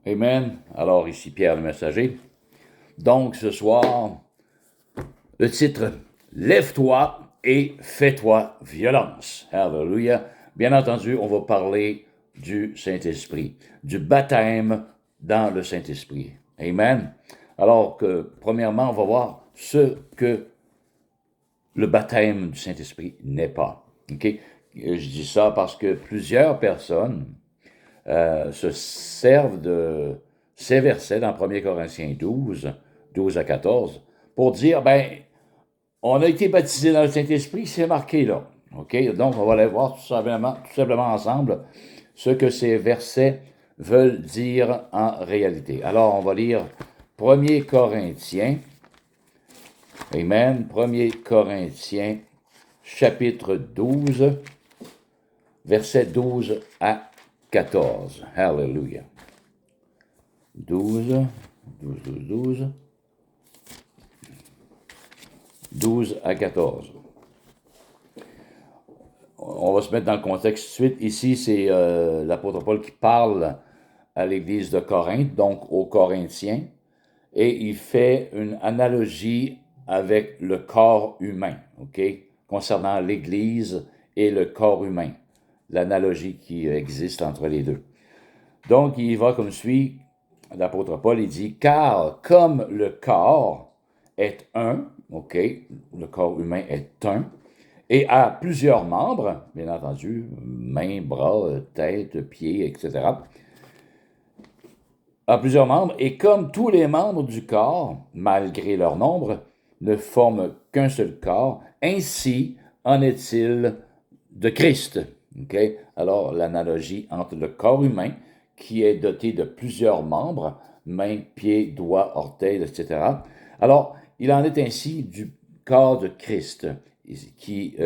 Amen. Alors, ici Pierre le messager. Donc, ce soir, le titre « Lève-toi et fais-toi violence ». Hallelujah. Bien entendu, on va parler du Saint-Esprit, du baptême dans le Saint-Esprit. Amen. Alors que, premièrement, on va voir ce que le baptême du Saint-Esprit n'est pas. OK? Je dis ça parce que plusieurs personnes se servent de ces versets dans 1 Corinthiens 12, 12 à 14, pour dire, ben, on a été baptisé dans le Saint-Esprit, c'est marqué là. OK? Donc, on va aller voir tout simplement ensemble ce que ces versets veulent dire en réalité. Alors, on va lire 1 Corinthiens, Amen, 1 Corinthiens, chapitre 12, versets 12 à 14. Hallelujah. 12, 12, 12, 12, 12 à 14. On va se mettre dans le contexte tout de suite. Ici, c'est l'apôtre Paul qui parle à l'église de Corinthe, donc aux Corinthiens, et il fait une analogie avec le corps humain, OK, concernant l'église et le corps humain, l'analogie qui existe entre les deux. Donc, il va comme suit, l'apôtre Paul, il dit, « Car comme le corps est un, OK, le corps humain est un, et a plusieurs membres, bien entendu, mains, bras, tête, pieds, etc., a plusieurs membres, et comme tous les membres du corps, malgré leur nombre, ne forment qu'un seul corps, ainsi en est-il de Christ. » Okay? Alors, l'analogie entre le corps humain, qui est doté de plusieurs membres, mains, pieds, doigts, orteils, etc. Alors, il en est ainsi du corps de Christ, qui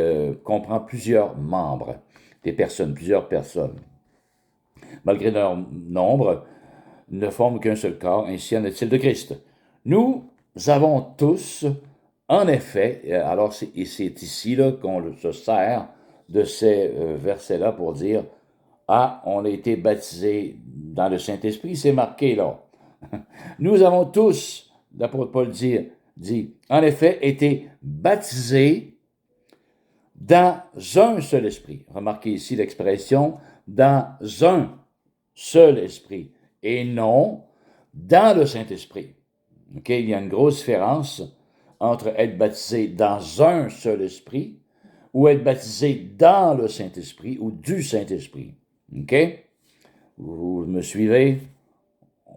comprend plusieurs membres, plusieurs personnes. Malgré leur nombre, ne forment qu'un seul corps, ainsi en est-il de Christ. Nous avons tous, en effet, alors c'est ici là, qu'on se sert de ces versets-là pour dire « Ah, on a été baptisés dans le Saint-Esprit, c'est marqué là. » Nous avons tous, l'apôtre Paul dit, en effet, été baptisés dans un seul esprit. Remarquez ici l'expression « dans un seul esprit » et non dans le Saint-Esprit. Okay? Il y a une grosse différence entre être baptisé dans un seul esprit ou être baptisé dans le Saint-Esprit ou du Saint-Esprit. OK? Vous me suivez?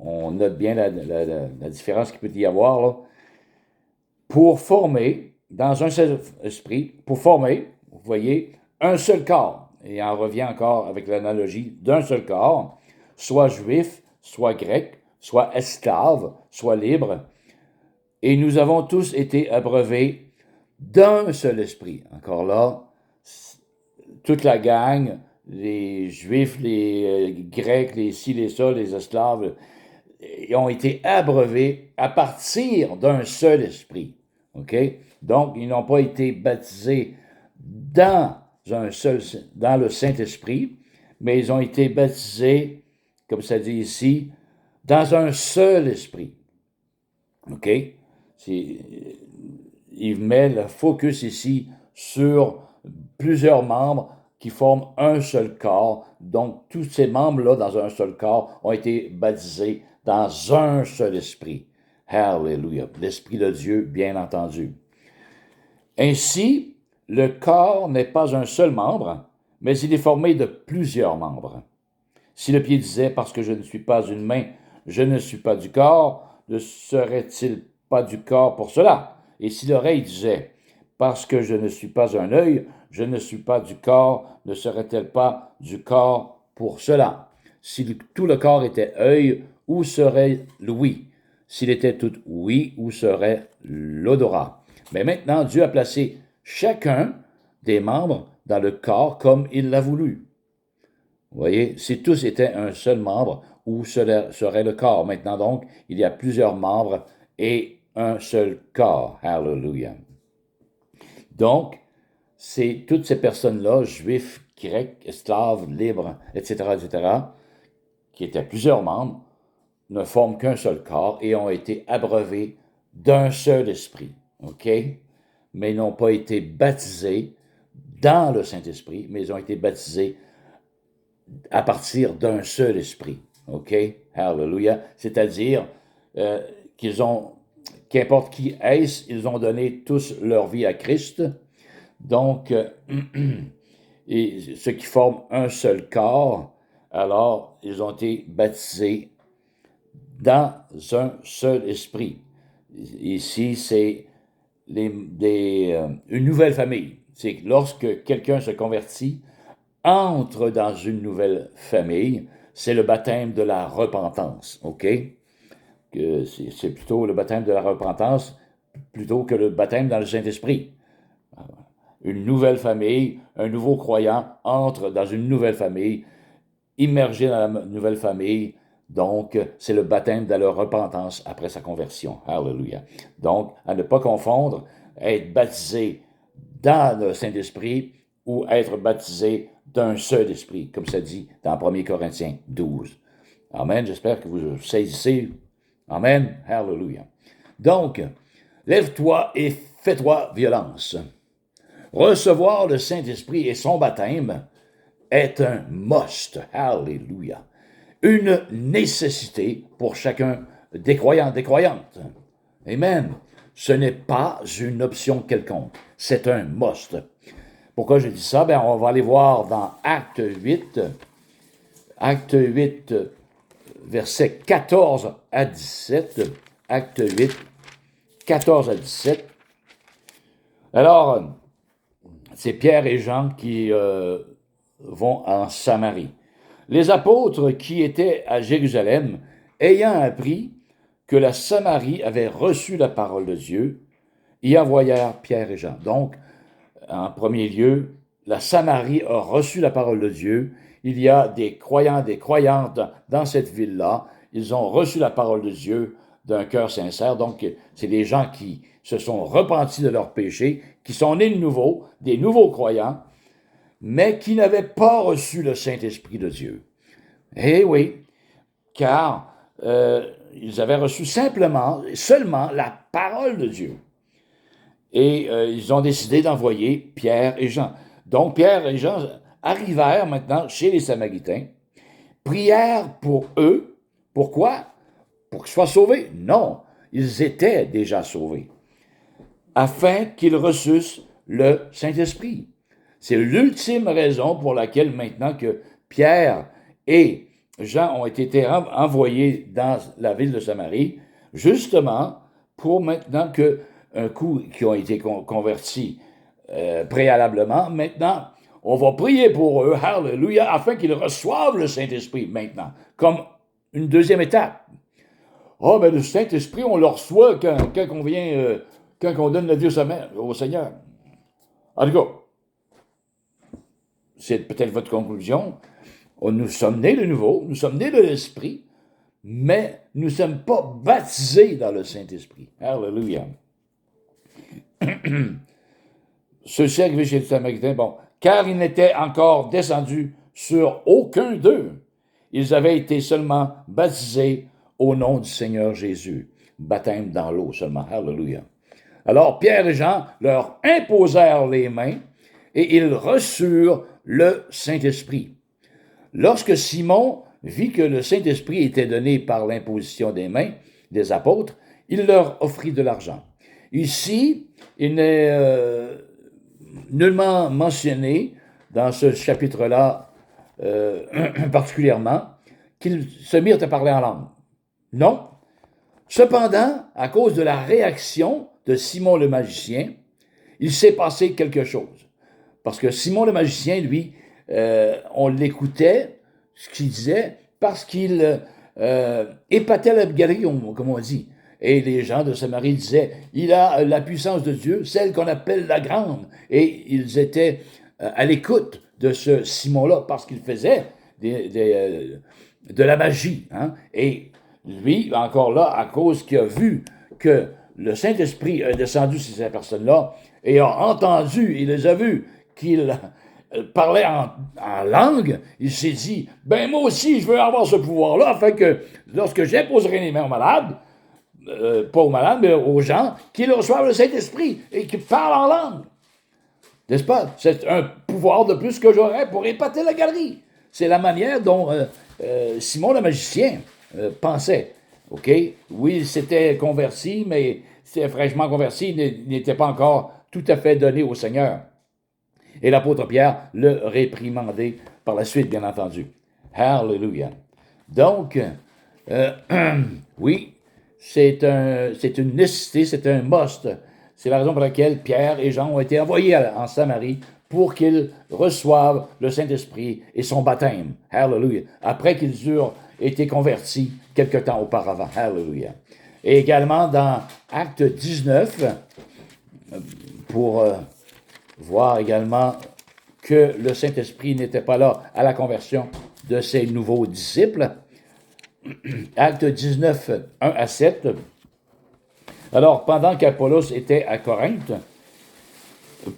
On note bien la différence qu'il peut y avoir là. Pour former, dans un seul esprit, pour former, vous voyez, un seul corps. Et on revient encore avec l'analogie d'un seul corps, soit juif, soit grec, soit esclave, soit libre. Et nous avons tous été abreuvés d'un seul esprit. Encore là, toute la gang, les juifs, les grecs, les ci, les ça, les esclaves, ils ont été abreuvés à partir d'un seul esprit. OK? Donc, ils n'ont pas été baptisés dans le Saint-Esprit, mais ils ont été baptisés, comme ça dit ici, dans un seul esprit. OK? Il met le focus ici sur plusieurs membres qui forment un seul corps. Donc, tous ces membres-là, dans un seul corps, ont été baptisés dans un seul esprit. Hallelujah. L'Esprit de Dieu, bien entendu. Ainsi, le corps n'est pas un seul membre, mais il est formé de plusieurs membres. Si le pied disait, parce que je ne suis pas une main, je ne suis pas du corps, ne serait-il pas du corps pour cela? Et si l'oreille disait, parce que je ne suis pas un œil, je ne suis pas du corps, ne serait-elle pas du corps pour cela? Si tout le corps était œil, où serait l'ouïe? S'il était tout ouïe, où serait l'odorat? Mais maintenant, Dieu a placé chacun des membres dans le corps comme il l'a voulu. Vous voyez, si tous étaient un seul membre, où serait le corps? Maintenant donc, il y a plusieurs membres et un seul corps. Hallelujah. Donc, c'est toutes ces personnes-là, juifs, grecs, esclaves, libres, etc., qui étaient plusieurs membres, ne forment qu'un seul corps et ont été abreuvés d'un seul esprit. OK? Mais ils n'ont pas été baptisés dans le Saint-Esprit, mais ils ont été baptisés à partir d'un seul esprit. OK? Hallelujah. C'est-à-dire qu'ils ont, qu'importe qui est-ce, ils ont donné tous leur vie à Christ. Donc, et ceux qui forment un seul corps, alors ils ont été baptisés dans un seul esprit. Ici, c'est une nouvelle famille. C'est que lorsque quelqu'un se convertit, entre dans une nouvelle famille, c'est le baptême de la repentance, OK? C'est plutôt le baptême de la repentance plutôt que le baptême dans le Saint-Esprit. Une nouvelle famille, un nouveau croyant entre dans une nouvelle famille, immergé dans la nouvelle famille. Donc, c'est le baptême de la repentance après sa conversion. Hallelujah. Donc, à ne pas confondre être baptisé dans le Saint-Esprit ou être baptisé d'un seul esprit, comme ça dit dans 1 Corinthiens 12. Amen. J'espère que vous saisissez. Amen. Hallelujah. Donc, lève-toi et fais-toi violence. Recevoir le Saint-Esprit et son baptême est un must. Hallelujah. Une nécessité pour chacun des croyants, des croyantes. Amen. Ce n'est pas une option quelconque. C'est un must. Pourquoi je dis ça? Bien, on va aller voir dans Acte 8, versets 14 à 17. Acte 8, 14 à 17. Alors, c'est Pierre et Jean qui vont en Samarie. Les apôtres qui étaient à Jérusalem, ayant appris que la Samarie avait reçu la parole de Dieu, y envoyèrent Pierre et Jean. Donc, en premier lieu, la Samarie a reçu la parole de Dieu. Il y a des croyants, des croyantes dans cette ville-là. Ils ont reçu la parole de Dieu d'un cœur sincère. Donc, c'est des gens qui se sont repentis de leurs péchés, qui sont nés de nouveau, des nouveaux croyants, mais qui n'avaient pas reçu le Saint-Esprit de Dieu. Eh oui, car ils avaient reçu seulement la parole de Dieu. Et ils ont décidé d'envoyer Pierre et Jean. Donc, Pierre et Jean arrivèrent maintenant chez les Samaritains, prièrent pour eux. Pourquoi? Pour qu'ils soient sauvés? Non, ils étaient déjà sauvés, afin qu'ils reçussent le Saint-Esprit. C'est l'ultime raison pour laquelle maintenant que Pierre et Jean ont été envoyés dans la ville de Samarie, justement pour maintenant que un coup qui ont été convertis préalablement, maintenant, on va prier pour eux, hallelujah, afin qu'ils reçoivent le Saint-Esprit maintenant, comme une deuxième étape. Ah, ben le Saint-Esprit, on le reçoit quand on vient, quand on donne la vie au Seigneur. En tout cas, c'est peut-être votre conclusion. Nous sommes nés de nouveau, nous sommes nés de l'Esprit, mais nous ne sommes pas baptisés dans le Saint-Esprit. Hallelujah. Ceux-ci arrivés chez les Samaritains, car ils n'étaient encore descendus sur aucun d'eux. Ils avaient été seulement baptisés au nom du Seigneur Jésus. Baptême dans l'eau seulement. Hallelujah. Alors Pierre et Jean leur imposèrent les mains et ils reçurent le Saint-Esprit. Lorsque Simon vit que le Saint-Esprit était donné par l'imposition des mains des apôtres, il leur offrit de l'argent. Ici, il n'est nullement mentionné dans ce chapitre-là particulièrement qu'ils se mirent à parler en langue. Non. Cependant, à cause de la réaction de Simon le magicien, il s'est passé quelque chose. Parce que Simon le magicien, lui, on l'écoutait, ce qu'il disait, parce qu'il épatait la galerie, comme on dit. Et les gens de Samarie disaient, il a la puissance de Dieu, celle qu'on appelle la grande. Et ils étaient à l'écoute de ce Simon-là, parce qu'il faisait de la magie. Hein? Et lui, encore là, à cause qu'il a vu que le Saint-Esprit est descendu sur ces personnes-là, et a entendu, il les a vus, qu'il parlait en langue, il s'est dit, ben moi aussi, je veux avoir ce pouvoir-là, afin que lorsque j'imposerai les mains aux malades, pas aux malades, mais aux gens, qu'ils reçoivent le Saint-Esprit et qu'ils parlent en langue. N'est-ce pas? C'est un pouvoir de plus que j'aurais pour épater la galerie. C'est la manière dont Simon le magicien pensait. OK? Oui, il s'était converti, mais c'était fraîchement converti, il n'était pas encore tout à fait donné au Seigneur. Et l'apôtre Pierre le réprimandait par la suite, bien entendu. Hallelujah. Donc, oui, c'est une nécessité, c'est un must. C'est la raison pour laquelle Pierre et Jean ont été envoyés en Samarie pour qu'ils reçoivent le Saint-Esprit et son baptême. Hallelujah. Après qu'ils eurent été convertis quelque temps auparavant. Hallelujah. Et également dans Acte 19, pour voir également que le Saint-Esprit n'était pas là à la conversion de ces nouveaux disciples. Acte 19, 1 à 7. Alors, pendant qu'Apollos était à Corinthe,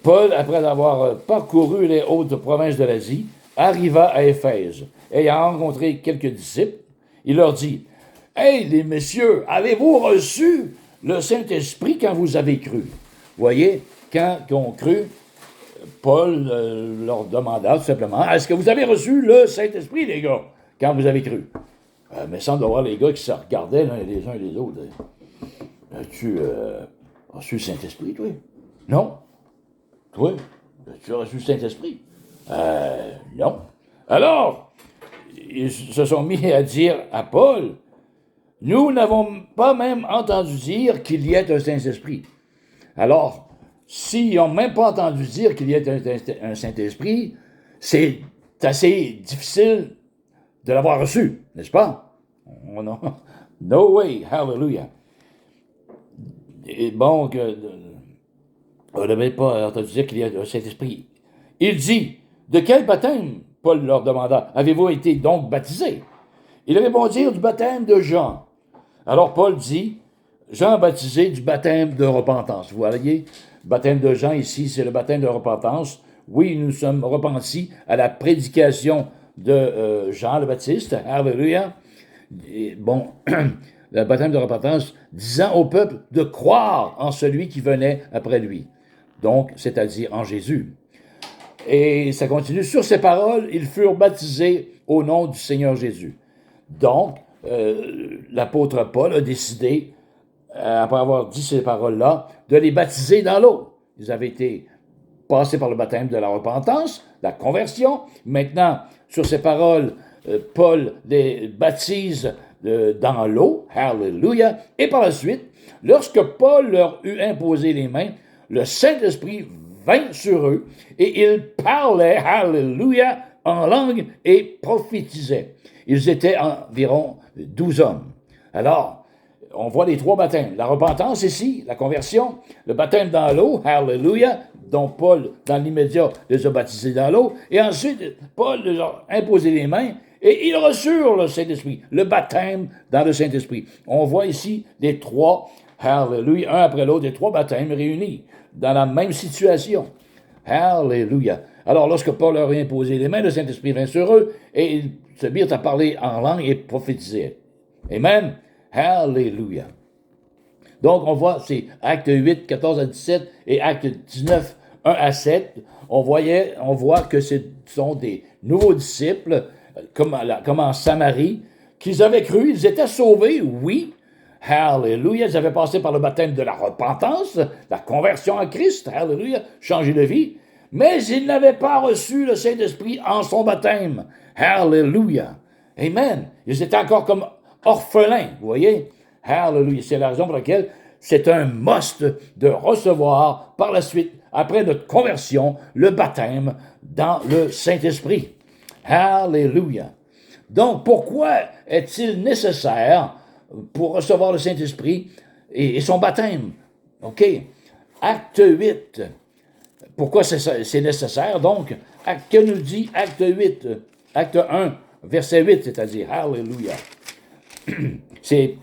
Paul, après avoir parcouru les hautes provinces de l'Asie, arriva à Éphèse. Ayant rencontré quelques disciples, il leur dit, « Hey, les messieurs, avez-vous reçu le Saint-Esprit quand vous avez cru? » Voyez, quand ils ont cru, Paul leur demanda tout simplement, « Est-ce que vous avez reçu le Saint-Esprit, les gars, quand vous avez cru? » Mais il semble d'avoir les gars qui se regardaient les uns et les autres. As-tu reçu le Saint-Esprit, toi? Non. Toi, as-tu reçu le Saint-Esprit? Non. Alors, ils se sont mis à dire à Paul, nous n'avons pas même entendu dire qu'il y ait un Saint-Esprit. Alors, s'ils n'ont même pas entendu dire qu'il y ait un Saint-Esprit, c'est assez difficile de l'avoir reçu, n'est-ce pas? Oh non. No way, hallelujah. Et bon, on n'avait pas entendu dire qu'il y a un Saint-Esprit. Il dit, de quel baptême, Paul leur demanda, avez-vous été donc baptisés? Ils répondirent, du baptême de Jean. Alors Paul dit, Jean baptisé du baptême de repentance. Vous voyez, baptême de Jean ici, c'est le baptême de repentance. Oui, nous sommes repentis à la prédication de Jean le Baptiste. Alléluia. Et bon, le baptême de repentance, disant au peuple de croire en celui qui venait après lui. Donc, c'est-à-dire en Jésus. Et ça continue. Sur ces paroles, ils furent baptisés au nom du Seigneur Jésus. Donc, l'apôtre Paul a décidé, après avoir dit ces paroles-là, de les baptiser dans l'eau. Ils avaient été passés par le baptême de la repentance, la conversion. Maintenant, sur ces paroles, Paul les baptise dans l'eau, hallelujah, et par la suite, lorsque Paul leur eut imposé les mains, le Saint-Esprit vint sur eux, et ils parlaient, hallelujah, en langue et prophétisaient. Ils étaient environ 12 hommes. Alors, on voit les trois baptêmes. La repentance ici, la conversion, le baptême dans l'eau, hallelujah, dont Paul, dans l'immédiat, les a baptisés dans l'eau, et ensuite, Paul leur a imposé les mains, et ils reçurent le Saint-Esprit, le baptême dans le Saint-Esprit. On voit ici les trois, hallelujah, un après l'autre, les trois baptêmes réunis dans la même situation. Hallelujah. Alors, lorsque Paul leur a imposé les mains, le Saint-Esprit vint sur eux, et ils se mirent à parler en langue et prophétiser. Amen. Hallelujah. Donc, on voit, c'est Acte 8, 14 à 17 et Acte 19, 1 à 7. On voit que ce sont des nouveaux disciples, comme en Samarie, qu'ils avaient cru, ils étaient sauvés, oui. Hallelujah. Ils avaient passé par le baptême de la repentance, la conversion à Christ. Hallelujah. Changé de vie. Mais ils n'avaient pas reçu le Saint-Esprit en son baptême. Hallelujah. Amen. Ils étaient encore comme orphelins, vous voyez? Hallelujah. C'est la raison pour laquelle c'est un must de recevoir par la suite, après notre conversion, le baptême dans le Saint-Esprit. Hallelujah. Donc, pourquoi est-il nécessaire pour recevoir le Saint-Esprit et son baptême? OK. Acte 8. Pourquoi c'est nécessaire? Donc, que nous dit Acte 8? Acte 1, verset 8, c'est-à-dire, Hallelujah. C'est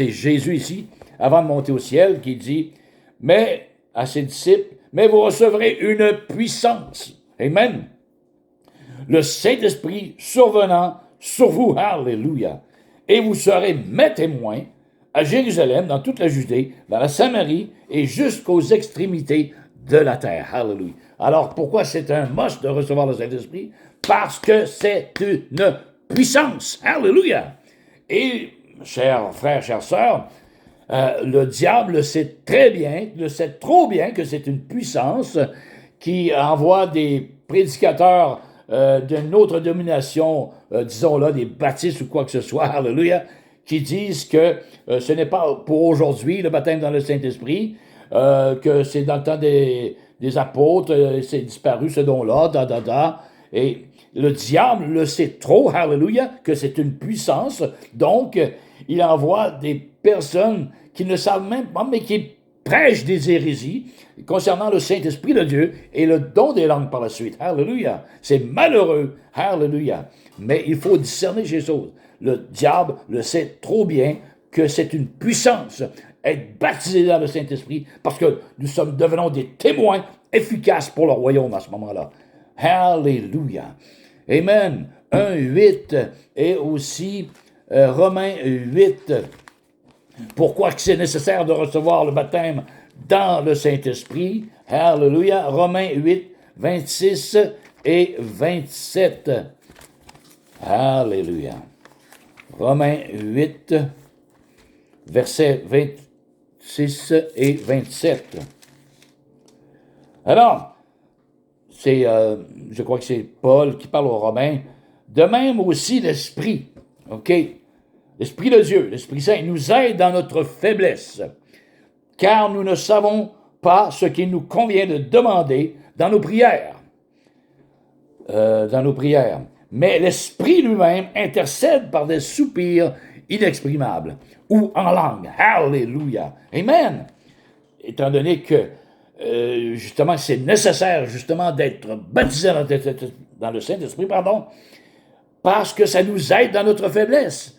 Jésus ici, avant de monter au ciel, qui dit, mais à ses disciples, mais vous recevrez une puissance. Amen. le Saint-Esprit survenant sur vous. Alléluia. Et vous serez mes témoins à Jérusalem, dans toute la Judée, dans la Samarie et jusqu'aux extrémités de la terre. Alléluia. Alors, pourquoi c'est un must de recevoir le Saint-Esprit? Parce que c'est une puissance. Alléluia. Et, chers frères, chères sœurs, le diable le sait très bien, le sait trop bien que c'est une puissance qui envoie des prédicateurs d'une autre domination, disons là, des baptistes ou quoi que ce soit, alléluia, qui disent que ce n'est pas pour aujourd'hui le baptême dans le Saint-Esprit, que c'est dans le temps des apôtres, c'est disparu ce don-là, et le diable le sait trop, alléluia, que c'est une puissance, donc il envoie des personnes qui ne savent même pas, mais qui prêchent des hérésies concernant le Saint-Esprit de Dieu et le don des langues par la suite. Alléluia. C'est malheureux. Alléluia. Mais il faut discerner ces choses. Le diable le sait trop bien que c'est une puissance, être baptisé dans le Saint-Esprit, parce que nous devenons des témoins efficaces pour le royaume à ce moment-là. Alléluia. Amen. 1:8 et aussi Romains 8. Pourquoi c'est nécessaire de recevoir le baptême dans le Saint-Esprit? Alléluia. Romains 8, 26 et 27. Alléluia. Romains 8, versets 26 et 27. Alors, je crois que c'est Paul qui parle aux Romains. De même aussi l'Esprit, OK? L'Esprit de Dieu, l'Esprit Saint, nous aide dans notre faiblesse, car nous ne savons pas ce qu'il nous convient de demander dans nos prières. Mais l'Esprit lui-même intercède par des soupirs inexprimables ou en langue. Alléluia. Amen. Étant donné que, justement, c'est nécessaire, justement, d'être baptisé dans le Saint-Esprit, parce que ça nous aide dans notre faiblesse.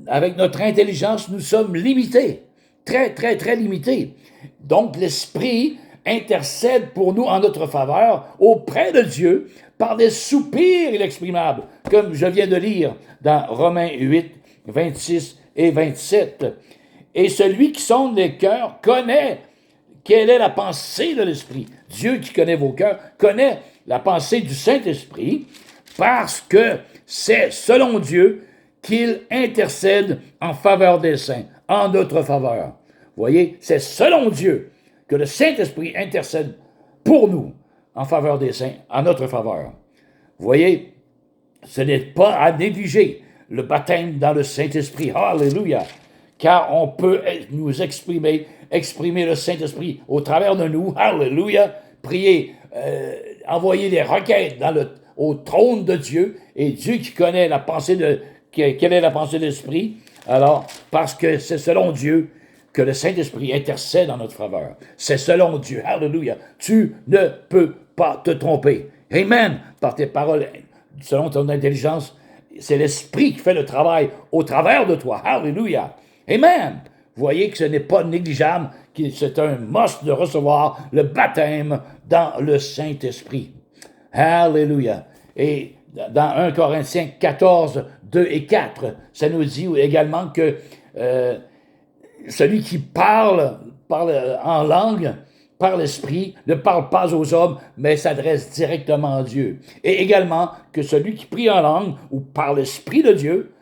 Avec notre intelligence, nous sommes limités, très, très, très limités. Donc, l'Esprit intercède pour nous en notre faveur auprès de Dieu par des soupirs inexprimables, comme je viens de lire dans Romains 8, 26 et 27. Et celui qui sonde les cœurs connaît quelle est la pensée de l'Esprit. Dieu qui connaît vos cœurs connaît la pensée du Saint-Esprit parce que c'est selon Dieu qu'il intercède en faveur des saints, en notre faveur. Vous voyez, c'est selon Dieu que le Saint-Esprit intercède pour nous en faveur des saints, en notre faveur. Vous voyez, ce n'est pas à négliger le baptême dans le Saint-Esprit. Alléluia! Car on peut nous exprimer le Saint-Esprit au travers de nous. Alléluia! Prier, envoyer des requêtes au trône de Dieu, et Dieu qui connaît la pensée quelle est la pensée de l'Esprit? Alors, parce que c'est selon Dieu que le Saint-Esprit intercède en notre faveur. C'est selon Dieu. Alléluia. Tu ne peux pas te tromper. Amen. Par tes paroles, selon ton intelligence, c'est l'Esprit qui fait le travail au travers de toi. Alléluia. Amen. Vous voyez que ce n'est pas négligeable, que c'est un must de recevoir le baptême dans le Saint-Esprit. Alléluia. Et dans 1 Corinthiens 14, 2 et 4, ça nous dit également que celui qui parle en langue, par l'Esprit, ne parle pas aux hommes, mais s'adresse directement à Dieu. Et également que celui qui prie en langue, ou par l'Esprit de Dieu,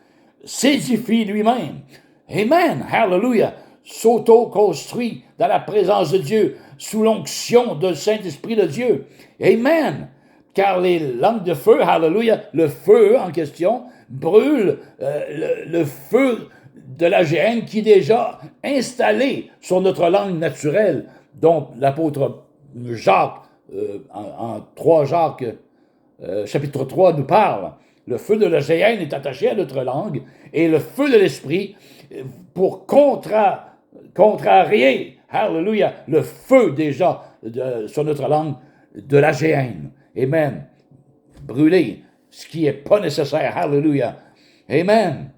s'édifie lui-même. Amen. Hallelujah. S'auto-construit dans la présence de Dieu, sous l'onction du Saint-Esprit de Dieu. Amen. Car les langues de feu, hallelujah, le feu en question brûle le feu de la géhenne qui est déjà installé sur notre langue naturelle, dont l'apôtre Jacques, en 3 Jacques, chapitre 3, nous parle. Le feu de la géhenne est attaché à notre langue, et le feu de l'esprit, pour contrarier, hallelujah, le feu déjà sur notre langue de la géhenne. Amen. Brûler ce qui n'est pas nécessaire. Hallelujah. Amen.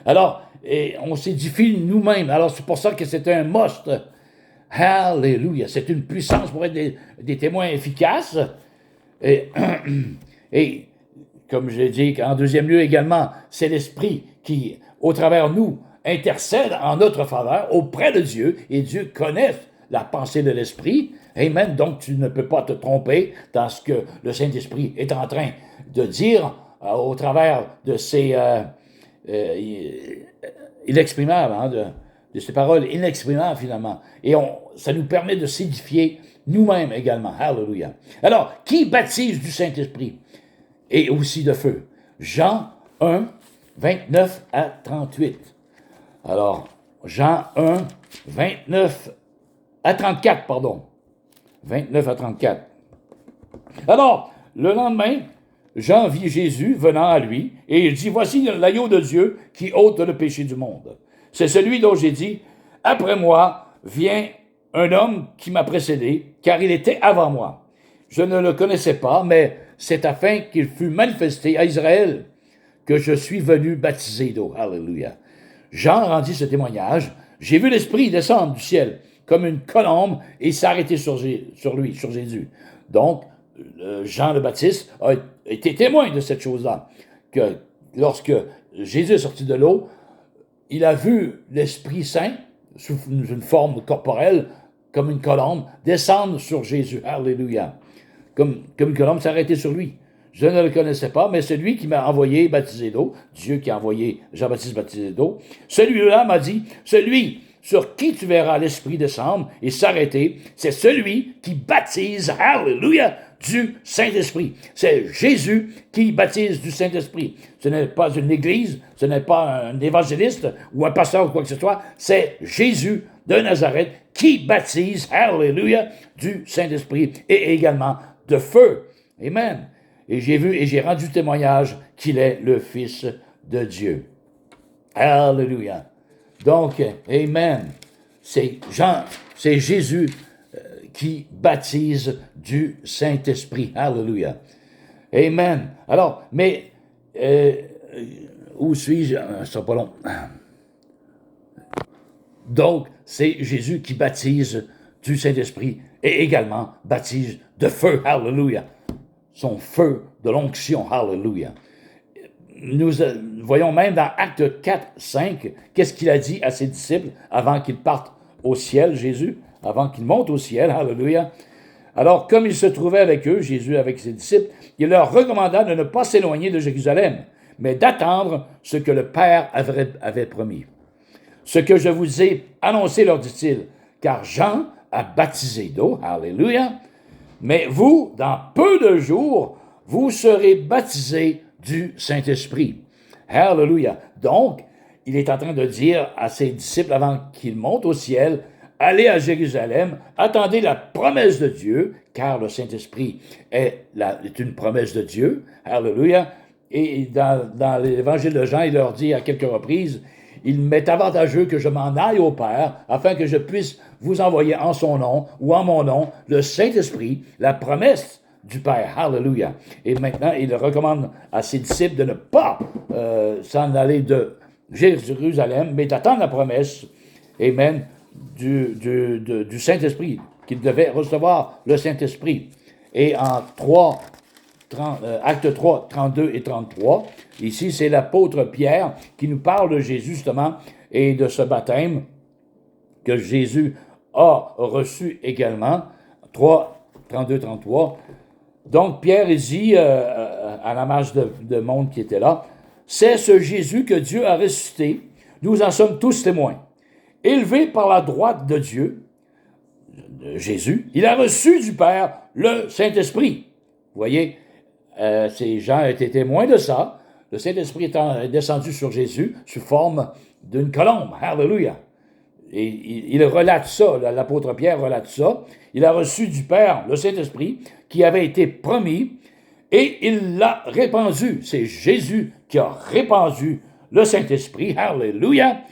Alors, on s'édifie nous-mêmes. Alors, c'est pour ça que c'est un must. Hallelujah. C'est une puissance pour être des témoins efficaces. Et Et, comme je l'ai dit, en deuxième lieu également, c'est l'Esprit qui, au travers de nous, intercède en notre faveur auprès de Dieu, et Dieu connaît la pensée de l'Esprit. Amen. Donc, tu ne peux pas te tromper dans ce que le Saint-Esprit est en train de dire au travers de ses inexprimables, de ces paroles inexprimables finalement. Et ça nous permet de s'édifier nous-mêmes également. Hallelujah. Alors, qui baptise du Saint-Esprit et aussi de feu? Jean 1, 29 à 38. Alors, Jean 1, 29 à 34, pardon. 29 à 34. Alors, le lendemain, Jean vit Jésus venant à lui, et il dit, voici l'agneau de Dieu qui ôte le péché du monde. C'est celui dont j'ai dit, après moi vient un homme qui m'a précédé, car il était avant moi. Je ne le connaissais pas, mais c'est afin qu'il fût manifesté à Israël que je suis venu baptiser d'eau. Alléluia. Jean rendit ce témoignage. J'ai vu l'Esprit descendre du ciel comme une colombe et s'arrêter sur lui, sur Jésus. Donc, Jean le Baptiste a été témoin de cette chose-là, que lorsque Jésus est sorti de l'eau, il a vu l'Esprit Saint, sous une forme corporelle, comme une colombe, descendre sur Jésus. Alléluia. Comme une colombe s'arrêter sur lui. Je ne le connaissais pas, mais celui qui m'a envoyé baptiser d'eau, Dieu qui a envoyé Jean-Baptiste baptiser d'eau, celui-là m'a dit, celui sur qui tu verras l'Esprit descendre et s'arrêter, c'est celui qui baptise, alléluia, du Saint-Esprit. C'est Jésus qui baptise du Saint-Esprit. Ce n'est pas une église, ce n'est pas un évangéliste ou un pasteur ou quoi que ce soit, c'est Jésus de Nazareth qui baptise, alléluia, du Saint-Esprit et également de feu. Amen. Et j'ai vu et j'ai rendu témoignage qu'il est le Fils de Dieu. Alléluia. Donc, amen. C'est Jésus qui baptise du Saint-Esprit. Alléluia. Amen. Alors, mais, où suis-je? Ça sera pas long. Donc, c'est Jésus qui baptise du Saint-Esprit et également baptise de feu. Alléluia. Son feu de l'onction. Alléluia. Nous voyons même dans Actes 4, 5, qu'est-ce qu'il a dit à ses disciples avant qu'ils partent au ciel, Jésus, avant qu'il monte au ciel. Alléluia. Alors, comme il se trouvait avec eux, Jésus avec ses disciples, il leur recommanda de ne pas s'éloigner de Jérusalem, mais d'attendre ce que le Père avait promis. Ce que je vous ai annoncé, leur dit-il, car Jean a baptisé d'eau. Alléluia. Mais vous, dans peu de jours, vous serez baptisés du Saint-Esprit. Alléluia. Donc, il est en train de dire à ses disciples avant qu'ils montent au ciel, allez à Jérusalem, attendez la promesse de Dieu, car le Saint-Esprit est une promesse de Dieu. Alléluia. Et dans l'évangile de Jean, il leur dit à quelques reprises, il m'est avantageux que je m'en aille au Père, afin que je puisse vous envoyer en son nom ou en mon nom le Saint-Esprit, la promesse du Père. Alléluia. Et maintenant, il recommande à ses disciples de ne pas s'en aller de Jérusalem, mais d'attendre la promesse, amen, du Saint-Esprit, qu'ils devaient recevoir le Saint-Esprit. Et en Acte 3, 32 et 33, ici, c'est l'apôtre Pierre qui nous parle de Jésus, justement, et de ce baptême que Jésus a reçu également. 3, 32, 33. Donc, Pierre dit à la masse de monde qui était là, « C'est ce Jésus que Dieu a ressuscité. Nous en sommes tous témoins. Élevé par la droite de Dieu, Jésus, il a reçu du Père le Saint-Esprit. » Vous voyez, ces gens étaient témoins de ça. Le Saint-Esprit est descendu sur Jésus sous forme d'une colombe. Alléluia. Et il relate ça, l'apôtre Pierre relate ça. Il a reçu du Père le Saint-Esprit qui avait été promis et il l'a répandu. C'est Jésus qui a répandu le Saint-Esprit. Alléluia.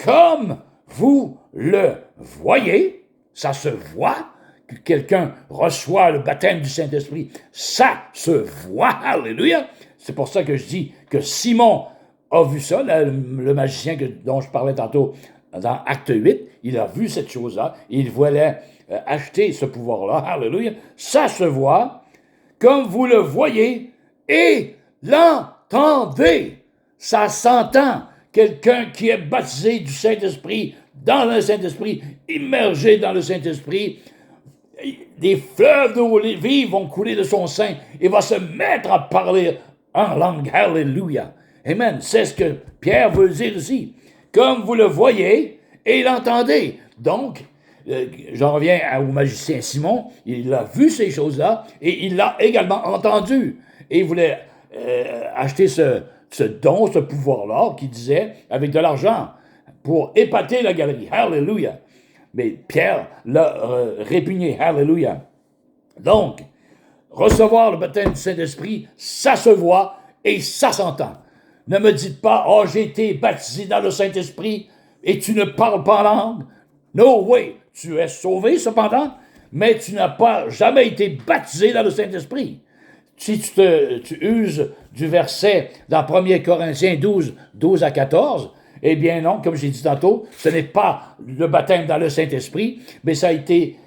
Comme vous le voyez, ça se voit que quelqu'un reçoit le baptême du Saint-Esprit. Ça se voit. Alléluia. C'est pour ça que je dis que Simon a vu ça, le magicien dont je parlais tantôt dans Acte 8, il a vu cette chose-là, il voulait acheter ce pouvoir-là, alléluia, ça se voit, comme vous le voyez, et l'entendez. Ça s'entend. Quelqu'un qui est baptisé du Saint-Esprit, dans le Saint-Esprit, immergé dans le Saint-Esprit, des fleuves d'eau vive vont couler de son sein et va se mettre à parler en langue. Alléluia. Amen. C'est ce que Pierre veut dire ici. Comme vous le voyez et l'entendez. Donc, j'en reviens au magicien Simon, il a vu ces choses-là et il l'a également entendu. Et il voulait acheter ce don, ce pouvoir-là, qui disait, avec de l'argent, pour épater la galerie. Alléluia. Mais Pierre l'a répugné. Alléluia. Donc, recevoir le baptême du Saint-Esprit, ça se voit et ça s'entend. Ne me dites pas, « Oh, j'ai été baptisé dans le Saint-Esprit et tu ne parles pas en langue. » No way. Tu es sauvé cependant, mais tu n'as pas jamais été baptisé dans le Saint-Esprit. Si tu uses du verset dans 1 Corinthiens 12, 12 à 14, eh bien non, comme j'ai dit tantôt, ce n'est pas le baptême dans le Saint-Esprit, mais ça a été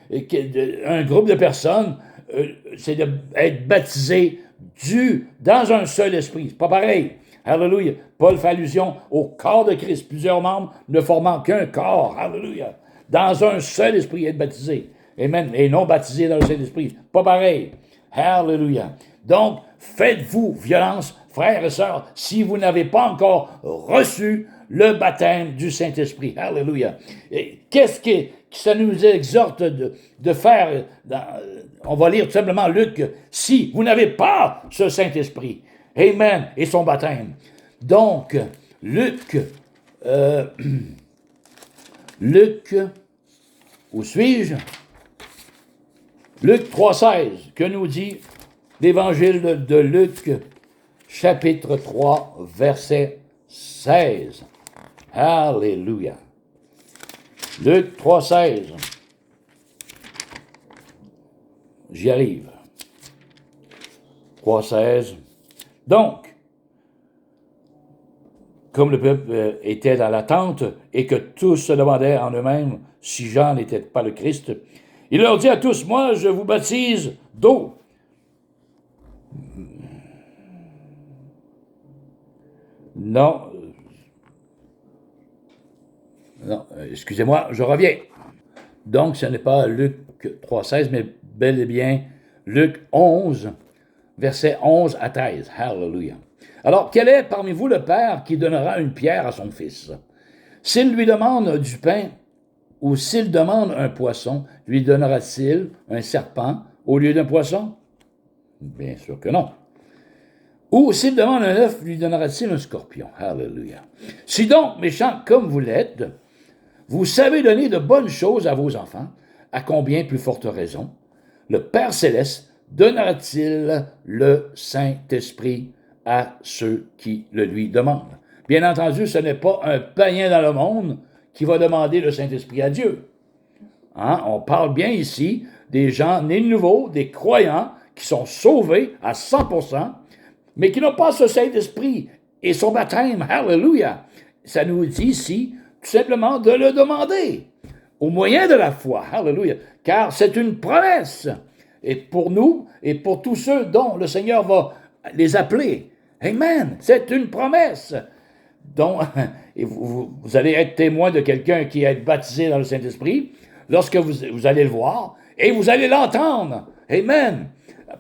un groupe de personnes, c'est d'être baptisé dans un seul esprit. C'est pas pareil. Alléluia. Paul fait allusion au corps de Christ, plusieurs membres ne formant qu'un corps. Alléluia. Dans un seul esprit, être baptisé. Amen. Et non baptisé dans le Saint-Esprit. Pas pareil. Alléluia. Donc, faites-vous violence, frères et sœurs, si vous n'avez pas encore reçu le baptême du Saint-Esprit. Alléluia. Et qu'est-ce que ça nous exhorte de faire? On va lire tout simplement Luc. Si vous n'avez pas ce Saint-Esprit, amen, et son baptême. Donc, Luc, où suis-je? Luc 3,16, que nous dit l'Évangile de Luc, chapitre 3, verset 16. Alléluia. Luc 3,16. J'y arrive. 3,16. Donc, comme le peuple était dans l'attente et que tous se demandaient en eux-mêmes si Jean n'était pas le Christ, il leur dit à tous, moi, je vous baptise d'eau. Non, excusez-moi, je reviens. Donc, ce n'est pas Luc 3,16, mais bel et bien Luc 11, versets 11 à 13. Hallelujah. Alors, quel est parmi vous le père qui donnera une pierre à son fils? S'il lui demande du pain ou s'il demande un poisson, lui donnera-t-il un serpent au lieu d'un poisson? Bien sûr que non. Ou s'il demande un œuf, lui donnera-t-il un scorpion? Hallelujah. Si donc, méchants comme vous l'êtes, vous savez donner de bonnes choses à vos enfants, à combien plus forte raison le Père Céleste donnera-t-il le Saint-Esprit à ceux qui le lui demandent? Bien entendu, ce n'est pas un païen dans le monde qui va demander le Saint-Esprit à Dieu. Hein? On parle bien ici des gens nés de nouveau, des croyants qui sont sauvés à 100%, mais qui n'ont pas ce Saint-Esprit et son baptême. Hallelujah! Ça nous dit ici tout simplement de le demander au moyen de la foi. Hallelujah! Car c'est une promesse. Et pour nous et pour tous ceux dont le Seigneur va les appeler. Amen! C'est une promesse. Donc, et vous allez être témoin de quelqu'un qui est baptisé dans le Saint-Esprit lorsque vous allez le voir et vous allez l'entendre. Amen!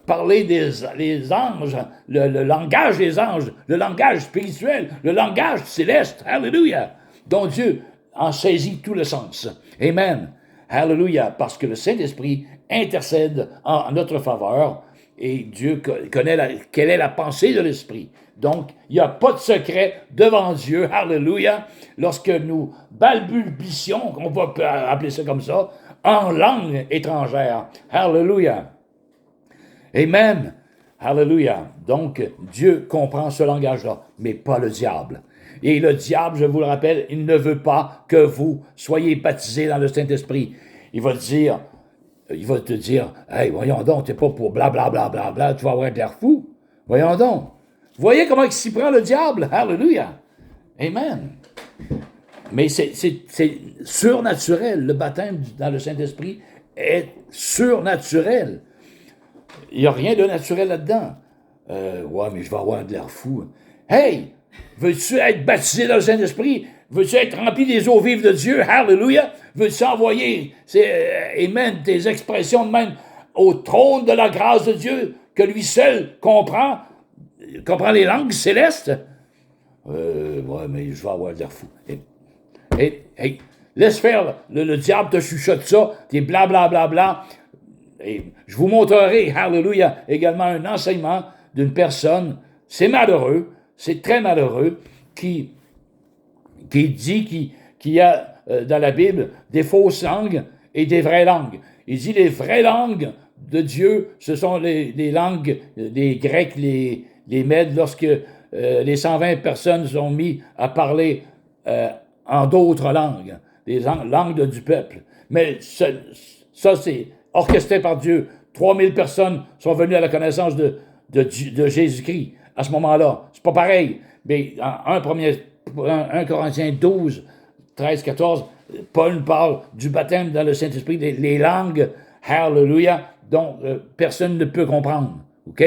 Parler des anges, le langage des anges, le langage spirituel, le langage céleste. Alléluia! Dont Dieu en saisit tout le sens. Amen! Alléluia! Parce que le Saint-Esprit intercède en notre faveur et Dieu connaît quelle est la pensée de l'Esprit. Donc, il n'y a pas de secret devant Dieu. Alléluia! Lorsque nous balbutions, on va appeler ça comme ça, en langue étrangère. Alléluia! Amen. Alléluia. Donc, Dieu comprend ce langage-là, mais pas le diable. Et le diable, je vous le rappelle, il ne veut pas que vous soyez baptisés dans le Saint-Esprit. Il va te dire, hey, voyons donc, t'es pas pour blablabla, bla, bla, bla, tu vas avoir l'air fou. Voyons donc. Voyez comment il s'y prend le diable. Alléluia. Amen. Mais c'est surnaturel. Le baptême dans le Saint-Esprit est surnaturel. Il n'y a rien de naturel là-dedans. Ouais, mais je vais avoir de l'air fou. Hey! Veux-tu être baptisé dans le Saint-Esprit? Veux-tu être rempli des eaux vives de Dieu? Hallelujah! Veux-tu envoyer, amen, tes expressions de même au trône de la grâce de Dieu, que lui seul comprend les langues célestes? Ouais, mais je vais avoir de l'air fou. Hey, laisse faire, le diable te chuchote ça, t'es blablabla. Bla, bla, bla. Et je vous montrerai, hallelujah, également un enseignement d'une personne, c'est malheureux, c'est très malheureux, qui dit qu'il y a dans la Bible des fausses langues et des vraies langues. Il dit les vraies langues de Dieu, ce sont les langues des Grecs, les Mèdes, lorsque les 120 personnes sont mis à parler en d'autres langues, des langues du peuple. Mais ça c'est orchestré par Dieu. 3000 personnes sont venues à la connaissance de Jésus-Christ à ce moment-là. C'est pas pareil. Mais en 1 Corinthiens 12, 13, 14, Paul parle du baptême dans le Saint-Esprit, les langues, hallelujah, dont personne ne peut comprendre. OK?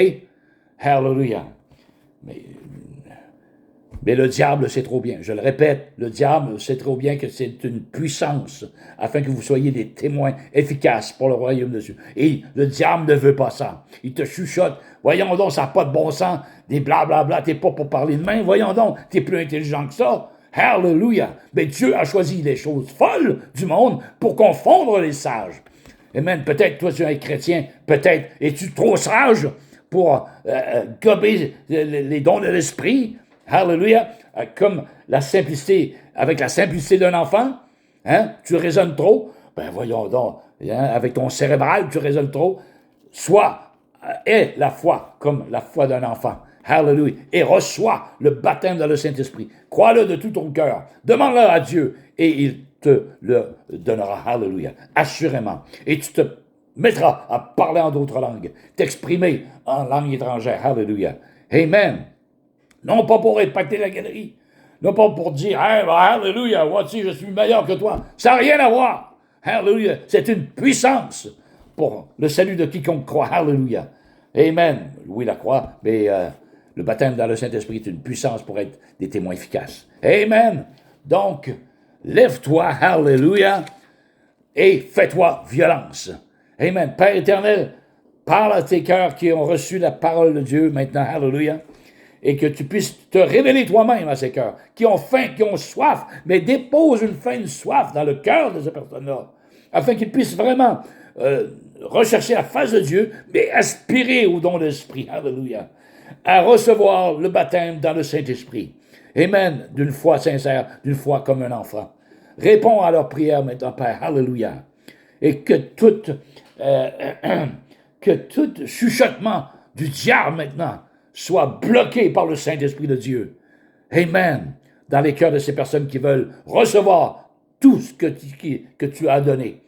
Hallelujah. Mais le diable sait trop bien, je le répète, le diable sait trop bien que c'est une puissance afin que vous soyez des témoins efficaces pour le royaume de Dieu. Et le diable ne veut pas ça. Il te chuchote, voyons donc, ça n'a pas de bon sens, des blablabla, t'es pas pour parler de main, voyons donc, t'es plus intelligent que ça. Hallelujah. Mais Dieu a choisi les choses folles du monde pour confondre les sages. Amen. Peut-être toi tu es un chrétien, peut-être es-tu trop sage pour gober les dons de l'esprit. Hallelujah, comme la simplicité, avec la simplicité d'un enfant, hein, tu raisonnes trop, ben voyons donc, hein, avec ton cérébral, tu raisonnes trop, soit aie la foi comme la foi d'un enfant, hallelujah, et reçois le baptême dans le Saint-Esprit, crois-le de tout ton cœur, demande-le à Dieu, et il te le donnera, hallelujah, assurément, et tu te mettras à parler en d'autres langues, t'exprimer en langue étrangère, hallelujah, amen. Non pas pour impacter la galerie. Non pas pour dire, hey, hallelujah, voici, je suis meilleur que toi. Ça n'a rien à voir. Hallelujah. C'est une puissance pour le salut de quiconque croit. Hallelujah. Amen. Oui, la croix, mais le baptême dans le Saint-Esprit est une puissance pour être des témoins efficaces. Amen. Donc, lève-toi, hallelujah, et fais-toi violence. Amen. Père éternel, parle à tes cœurs qui ont reçu la parole de Dieu maintenant, hallelujah, et que tu puisses te révéler toi-même à ces cœurs, qui ont faim, qui ont soif, mais dépose une faim, une soif dans le cœur de ces personnes-là, afin qu'ils puissent vraiment rechercher la face de Dieu, mais aspirer au don de l'Esprit, hallelujah, à recevoir le baptême dans le Saint-Esprit. Amen, d'une foi sincère, d'une foi comme un enfant. Réponds à leurs prières maintenant, Père, hallelujah, et que tout chuchotement du diable maintenant soit bloqué par le Saint-Esprit de Dieu. Amen. Dans les cœurs de ces personnes qui veulent recevoir tout ce que tu as donné.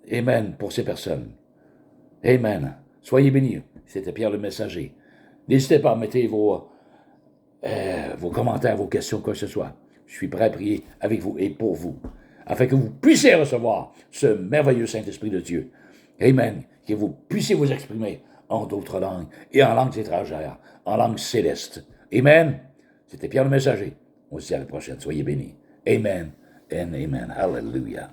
Amen pour ces personnes. Amen. Soyez bénis. C'était Pierre le Messager. N'hésitez pas à mettre vos commentaires, vos questions, quoi que ce soit. Je suis prêt à prier avec vous et pour vous, afin que vous puissiez recevoir ce merveilleux Saint-Esprit de Dieu. Amen. Que vous puissiez vous exprimer en d'autres langues et en langues étrangères, en langue céleste. Amen. C'était Pierre le Messager. On se dit à la prochaine. Soyez bénis. Amen and amen. Hallelujah.